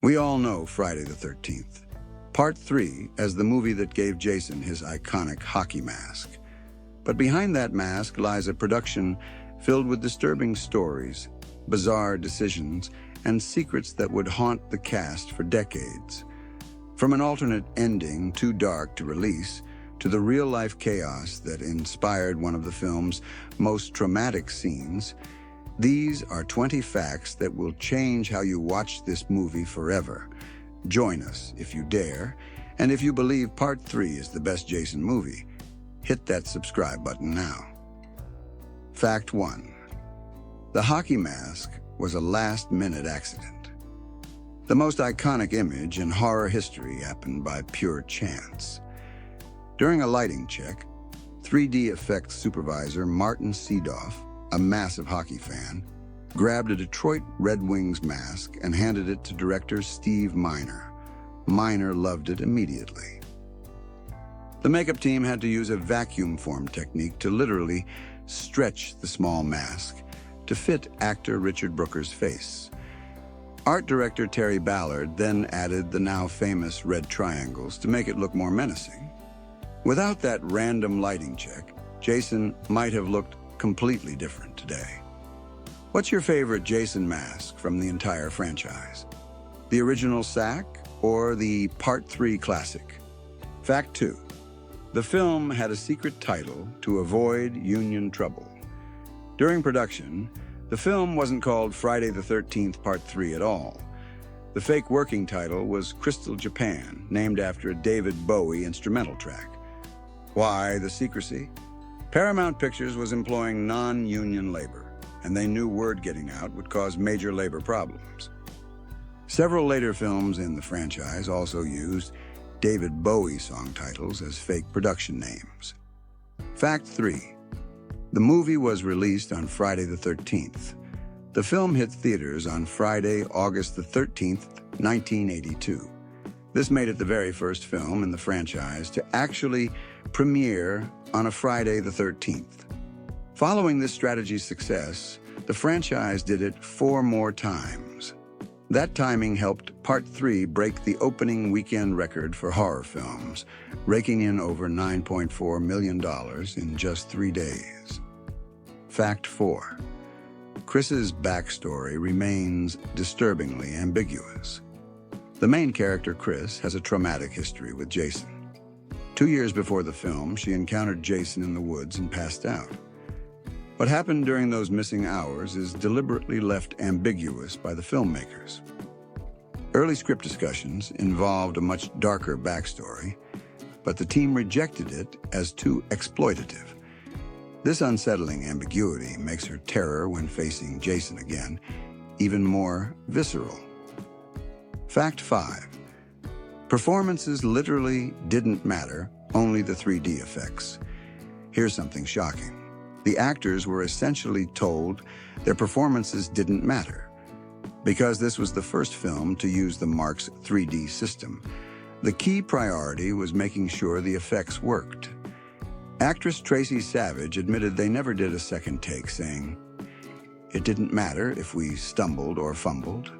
We all know Friday the 13th. Part 3 as the movie that gave Jason his iconic hockey mask. But behind that mask lies a production filled with disturbing stories, bizarre decisions, and secrets that would haunt the cast for decades. From an alternate ending too dark to release, to the real-life chaos that inspired one of the film's most traumatic scenes, these are 20 facts that will change how you watch this movie forever. Join us if you dare, and if you believe Part 3 is the best Jason movie, hit that subscribe button now. Fact 1. The hockey mask was a last-minute accident. The most iconic image in horror history happened by pure chance. During a lighting check, 3D effects supervisor Martin Seedoff, a massive hockey fan, grabbed a Detroit Red Wings mask and handed it to director Steve Miner. Miner loved it immediately. The makeup team had to use a vacuum form technique to literally stretch the small mask to fit actor Richard Brooker's face. Art director Terry Ballard then added the now famous red triangles to make it look more menacing. Without that random lighting check, Jason might have looked completely different today. What's your favorite Jason mask from the entire franchise? The original Sack or the Part 3 classic? Fact 2. The film had a secret title to avoid union trouble. During production, the film wasn't called Friday the 13th Part 3 at all. The fake working title was Crystal Japan, named after a David Bowie instrumental track. Why the secrecy? Paramount Pictures was employing non-union labor, and they knew word getting out would cause major labor problems. Several later films in the franchise also used David Bowie song titles as fake production names. Fact 3. The movie was released on Friday the 13th. The film hit theaters on Friday, August the 13th, 1982. This made it the very first film in the franchise to actually premiere on a Friday the 13th. Following this strategy's success, the franchise did it 4 more times. That timing helped Part 3 break the opening weekend record for horror films, raking in over $9.4 million in just 3 days. Fact 4. Chris's backstory remains disturbingly ambiguous. The main character, Chris, has a traumatic history with Jason. 2 years before the film, she encountered Jason in the woods and passed out. What happened during those missing hours is deliberately left ambiguous by the filmmakers. Early script discussions involved a much darker backstory, but the team rejected it as too exploitative. This unsettling ambiguity makes her terror when facing Jason again even more visceral. Fact 5. Performances literally didn't matter, only the 3D effects. Here's something shocking. The actors were essentially told their performances didn't matter. Because this was the first film to use the Mark's 3D system, the key priority was making sure the effects worked. Actress Tracy Savage admitted they never did a second take, saying, "It didn't matter if we stumbled or fumbled."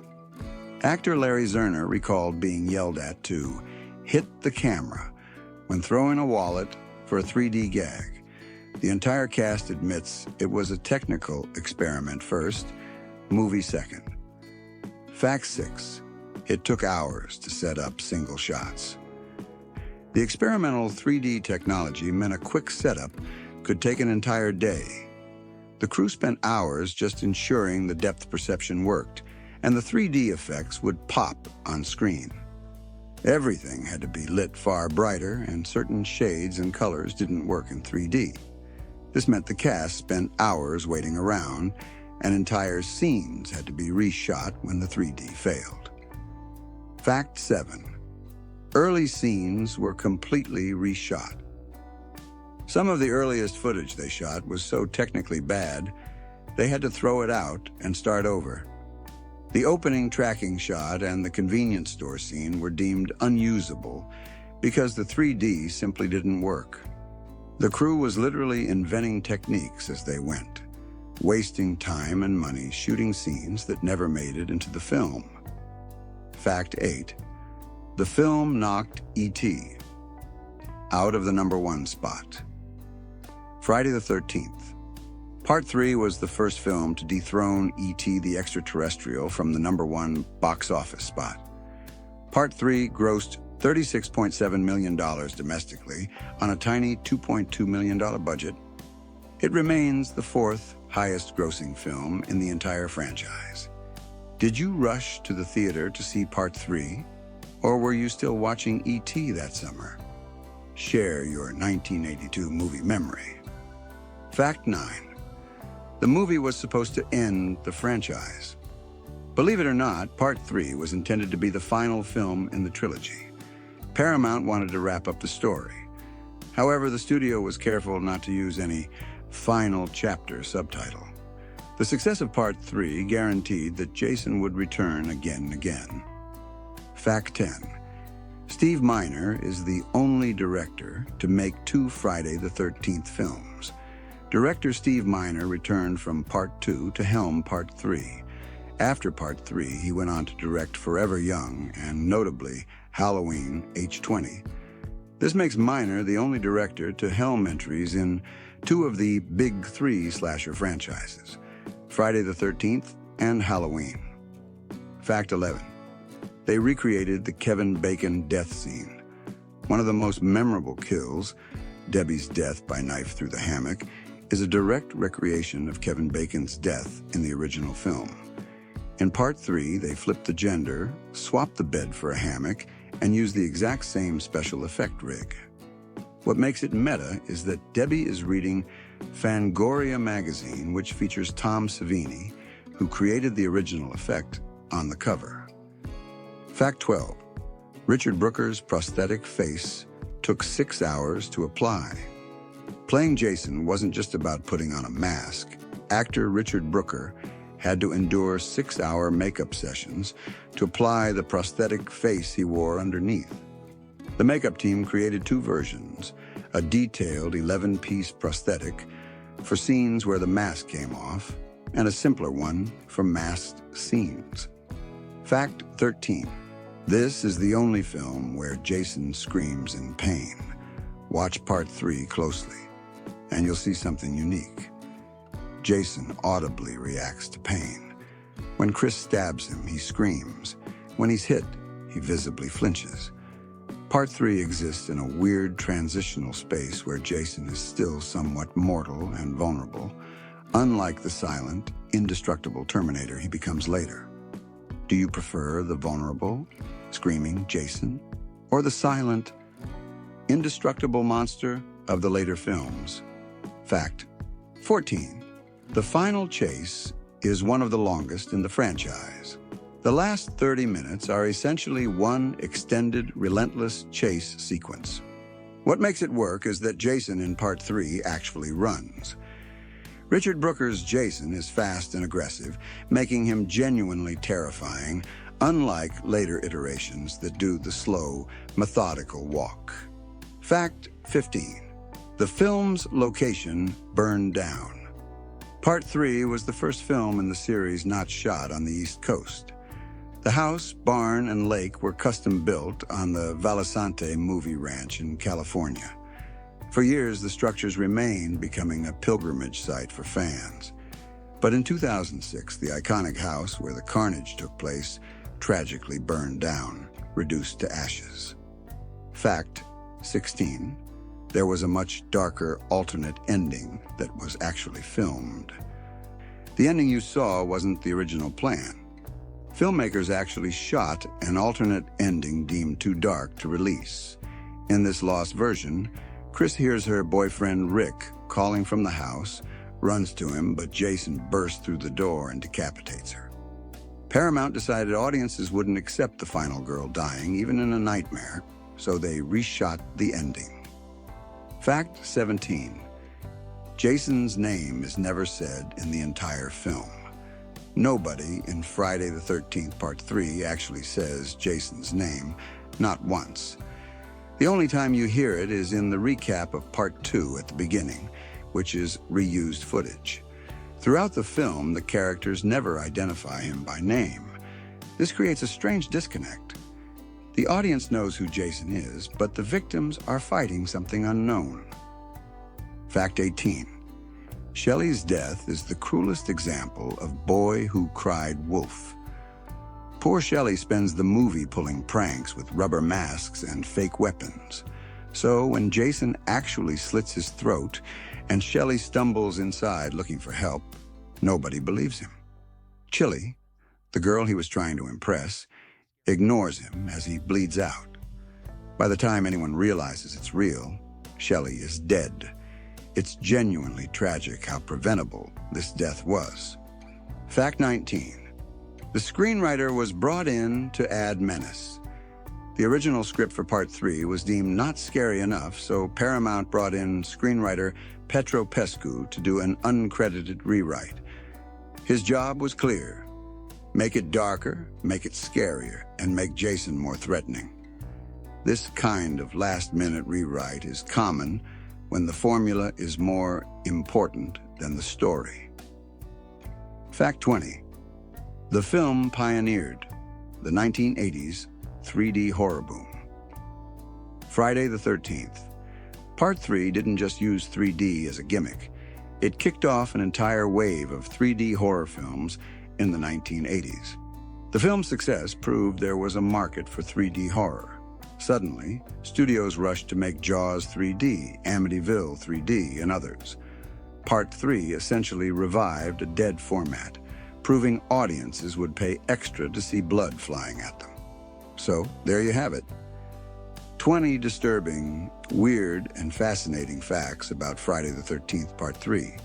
Actor Larry Zerner recalled being yelled at to hit the camera when throwing a wallet for a 3D gag. The entire cast admits it was a technical experiment first, movie second. Fact 6. It took hours to set up single shots. The experimental 3D technology meant a quick setup could take an entire day. The crew spent hours just ensuring the depth perception worked, and the 3D effects would pop on screen. Everything had to be lit far brighter, and certain shades and colors didn't work in 3D. This meant the cast spent hours waiting around, and entire scenes had to be reshot when the 3D failed. Fact 7. Early scenes were completely reshot. Some of the earliest footage they shot was so technically bad, they had to throw it out and start over. The opening tracking shot and the convenience store scene were deemed unusable because the 3D simply didn't work. The crew was literally inventing techniques as they went, wasting time and money shooting scenes that never made it into the film. Fact 8. The film knocked E.T. out of the #1 spot. Friday the 13th. Part 3 was the first film to dethrone E.T. the Extraterrestrial from the #1 box office spot. Part 3 grossed $36.7 million domestically on a tiny $2.2 million budget. It remains the fourth highest grossing film in the entire franchise. Did you rush to the theater to see Part 3? Or were you still watching E.T. that summer? Share your 1982 movie memory. Fact 9. The movie was supposed to end the franchise. Believe it or not, Part 3 was intended to be the final film in the trilogy. Paramount wanted to wrap up the story. However, the studio was careful not to use any final chapter subtitle. The success of Part 3 guaranteed that Jason would return again and again. Fact 10. Steve Miner is the only director to make 2 Friday the 13th films. Director Steve Miner returned from Part 2 to helm Part 3. After Part 3, he went on to direct Forever Young and, notably, Halloween H20. This makes Miner the only director to helm entries in 2 of the big 3 slasher franchises, Friday the 13th and Halloween. Fact 11. They recreated the Kevin Bacon death scene. One of the most memorable kills, Debbie's death by knife through the hammock, is a direct recreation of Kevin Bacon's death in the original film. In Part 3, they flipped the gender, swapped the bed for a hammock, and used the exact same special effect rig. What makes it meta is that Debbie is reading Fangoria magazine, which features Tom Savini, who created the original effect, on the cover. Fact 12. Richard Brooker's prosthetic face took 6 hours to apply. Playing Jason wasn't just about putting on a mask. Actor Richard Brooker had to endure 6-hour makeup sessions to apply the prosthetic face he wore underneath. The makeup team created 2 versions, a detailed 11-piece prosthetic for scenes where the mask came off, and a simpler one for masked scenes. Fact 13. This is the only film where Jason screams in pain. Watch Part 3 closely, and you'll see something unique. Jason audibly reacts to pain. When Chris stabs him, he screams. When he's hit, he visibly flinches. Part 3 exists in a weird transitional space where Jason is still somewhat mortal and vulnerable, unlike the silent, indestructible Terminator he becomes later. Do you prefer the vulnerable, screaming Jason, or the silent, indestructible monster of the later films? Fact 14. The final chase is one of the longest in the franchise. The last 30 minutes are essentially one extended, relentless chase sequence. What makes it work is that Jason in Part 3 actually runs. Richard Brooker's Jason is fast and aggressive, making him genuinely terrifying, unlike later iterations that do the slow, methodical walk. Fact 15. The film's location burned down. Part 3 was the first film in the series not shot on the East Coast. The house, barn, and lake were custom-built on the Valasante movie ranch in California. For years, the structures remained, becoming a pilgrimage site for fans. But in 2006, the iconic house where the carnage took place tragically burned down, reduced to ashes. Fact 16. There was a much darker alternate ending that was actually filmed. The ending you saw wasn't the original plan. Filmmakers actually shot an alternate ending deemed too dark to release. In this lost version, Chris hears her boyfriend Rick calling from the house, runs to him, but Jason bursts through the door and decapitates her. Paramount decided audiences wouldn't accept the final girl dying, even in a nightmare, so they reshot the ending. Fact 17. Jason's name is never said in the entire film. Nobody in Friday the 13th Part 3 actually says Jason's name, not once. The only time you hear it is in the recap of Part 2 at the beginning, which is reused footage. Throughout the film, the characters never identify him by name. This creates a strange disconnect. The audience knows who Jason is, but the victims are fighting something unknown. Fact 18. Shelley's death is the cruelest example of boy who cried wolf. Poor Shelley spends the movie pulling pranks with rubber masks and fake weapons. So when Jason actually slits his throat and Shelley stumbles inside looking for help, nobody believes him. Chili, the girl he was trying to impress, ignores him as he bleeds out. By the time anyone realizes it's real, Shelley is dead. It's genuinely tragic how preventable this death was. Fact 19. The screenwriter was brought in to add menace. The original script for Part 3 was deemed not scary enough, so Paramount brought in screenwriter Petro Pescu to do an uncredited rewrite. His job was clear: make it darker, make it scarier, and make Jason more threatening. This kind of last-minute rewrite is common when the formula is more important than the story. Fact 20. The film pioneered the 1980s 3D horror boom. Friday the 13th. Part 3 didn't just use 3D as a gimmick. It kicked off an entire wave of 3D horror films in the 1980s. The film's success proved there was a market for 3D horror. Suddenly, studios rushed to make Jaws 3D, Amityville 3D, and others. Part 3 essentially revived a dead format, proving audiences would pay extra to see blood flying at them. So, there you have it. 20 disturbing, weird, and fascinating facts about Friday the 13th, Part 3.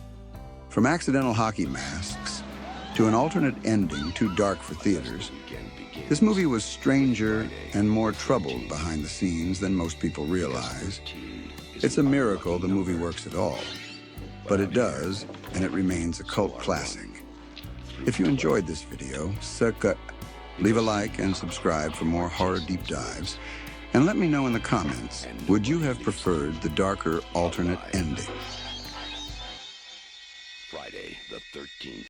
From accidental hockey masks to an alternate ending too dark for theaters, this movie was stranger and more troubled behind the scenes than most people realize. It's a miracle the movie works at all, but it does, and it remains a cult classic. If you enjoyed this video, leave a like and subscribe for more horror deep dives, and let me know in the comments, would you have preferred the darker alternate ending? Friday the 13th.